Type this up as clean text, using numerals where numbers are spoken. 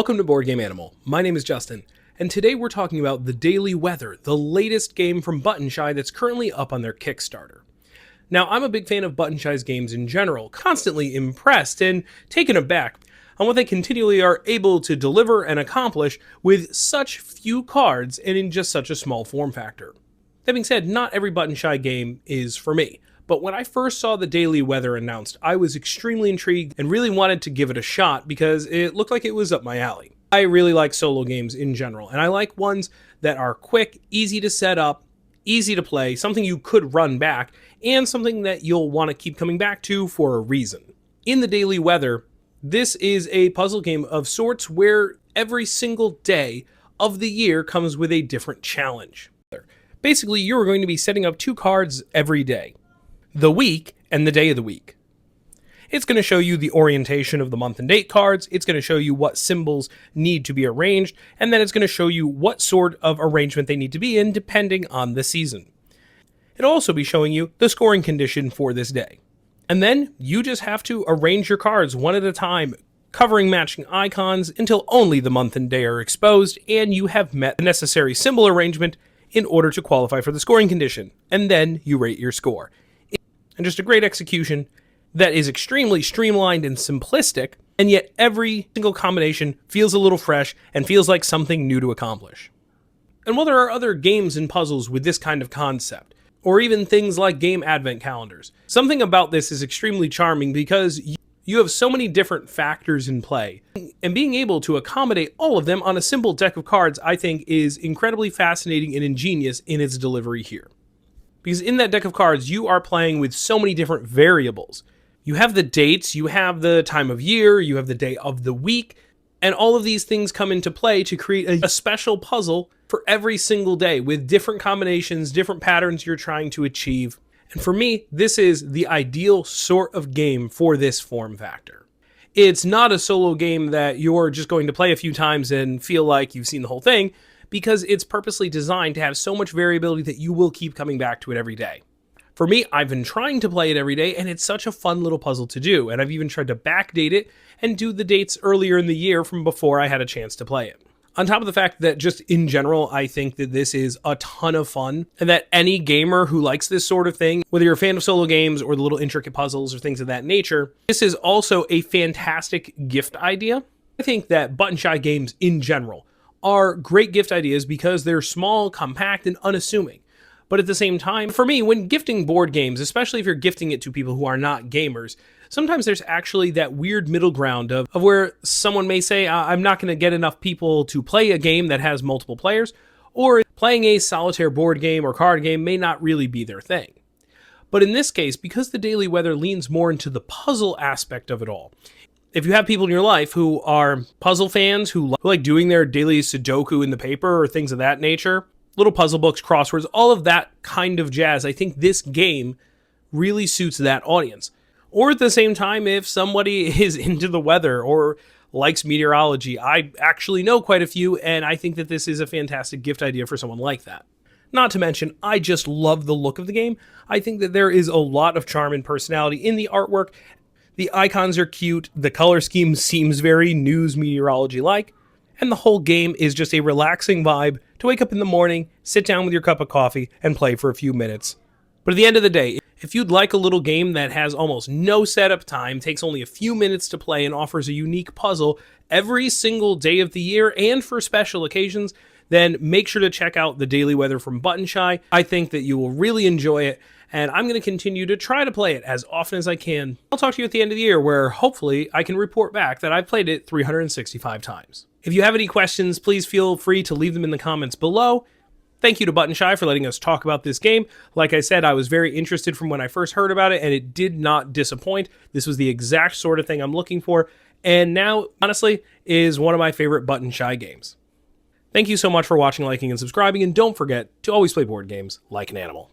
Welcome to Board Game Animal. My name is Justin, and today we're talking about The Daily Weather, the latest game from Button Shy that's currently up on their Kickstarter. Now, I'm a big fan of Button Shy's games in general, constantly impressed and taken aback on what they continually are able to deliver and accomplish with such few cards and in just such a small form factor. That being said, not every Button Shy game is for me. But when I first saw The Daily Weather announced, I was extremely intrigued and really wanted to give it a shot because it looked like it was up my alley. I really like solo games in general, and I like ones that are quick, easy to set up, easy to play, something you could run back, and something that you'll want to keep coming back to for a reason. In The Daily Weather, this is a puzzle game of sorts where every single day of the year comes with a different challenge. Basically, you're going to be setting up 2 cards every day. The week and the day of the week. It's going to show you the orientation of the month and date cards, it's going to show you what symbols need to be arranged, and then it's going to show you what sort of arrangement they need to be in depending on the season. It'll also be showing you the scoring condition for this day. And then you just have to arrange your cards one at a time, covering matching icons until only the month and day are exposed, and you have met the necessary symbol arrangement in order to qualify for the scoring condition, and then you rate your score. And just a great execution that is extremely streamlined and simplistic, and yet every single combination feels a little fresh and feels like something new to accomplish. And while there are other games and puzzles with this kind of concept, or even things like game advent calendars, something about this is extremely charming because you have so many different factors in play, and being able to accommodate all of them on a simple deck of cards I think is incredibly fascinating and ingenious in its delivery here. Because in that deck of cards, you are playing with so many different variables. You have the dates, you have the time of year, you have the day of the week, and all of these things come into play to create a special puzzle for every single day with different combinations, different patterns you're trying to achieve. And for me, this is the ideal sort of game for this form factor. It's not a solo game that you're just going to play a few times and feel like you've seen the whole thing, because it's purposely designed to have so much variability that you will keep coming back to it every day. For me, I've been trying to play it every day, and it's such a fun little puzzle to do, and I've even tried to backdate it and do the dates earlier in the year from before I had a chance to play it. On top of the fact that just in general, I think that this is a ton of fun, and that any gamer who likes this sort of thing, whether you're a fan of solo games or the little intricate puzzles or things of that nature, this is also a fantastic gift idea. I think that Button Shy games in general are great gift ideas because they're small, compact, and unassuming. But at the same time, for me, when gifting board games, especially if you're gifting it to people who are not gamers, sometimes there's actually that weird middle ground of where someone may say, I'm not going to get enough people to play a game that has multiple players, or playing a solitaire board game or card game may not really be their thing. But in this case, because The Daily Weather leans more into the puzzle aspect of it all, if you have people in your life who are puzzle fans, who like doing their daily Sudoku in the paper or things of that nature, little puzzle books, crosswords, all of that kind of jazz, I think this game really suits that audience. Or at the same time, if somebody is into the weather or likes meteorology, I actually know quite a few, and I think that this is a fantastic gift idea for someone like that. Not to mention, I just love the look of the game. I think that there is a lot of charm and personality in the artwork. The icons are cute, the color scheme seems very news meteorology-like, and the whole game is just a relaxing vibe to wake up in the morning, sit down with your cup of coffee, and play for a few minutes. But at the end of the day, if you'd like a little game that has almost no setup time, takes only a few minutes to play, and offers a unique puzzle every single day of the year and for special occasions, then make sure to check out The Daily Weather from Button Shy. I think that you will really enjoy it, and I'm going to continue to try to play it as often as I can. I'll talk to you at the end of the year where hopefully I can report back that I've played it 365 times. If you have any questions, please feel free to leave them in the comments below. Thank you to Button Shy for letting us talk about this game. Like I said, I was very interested from when I first heard about it, and it did not disappoint. This was the exact sort of thing I'm looking for, and now, honestly, is one of my favorite Button Shy games. Thank you so much for watching, liking, and subscribing, and don't forget to always play board games like an animal.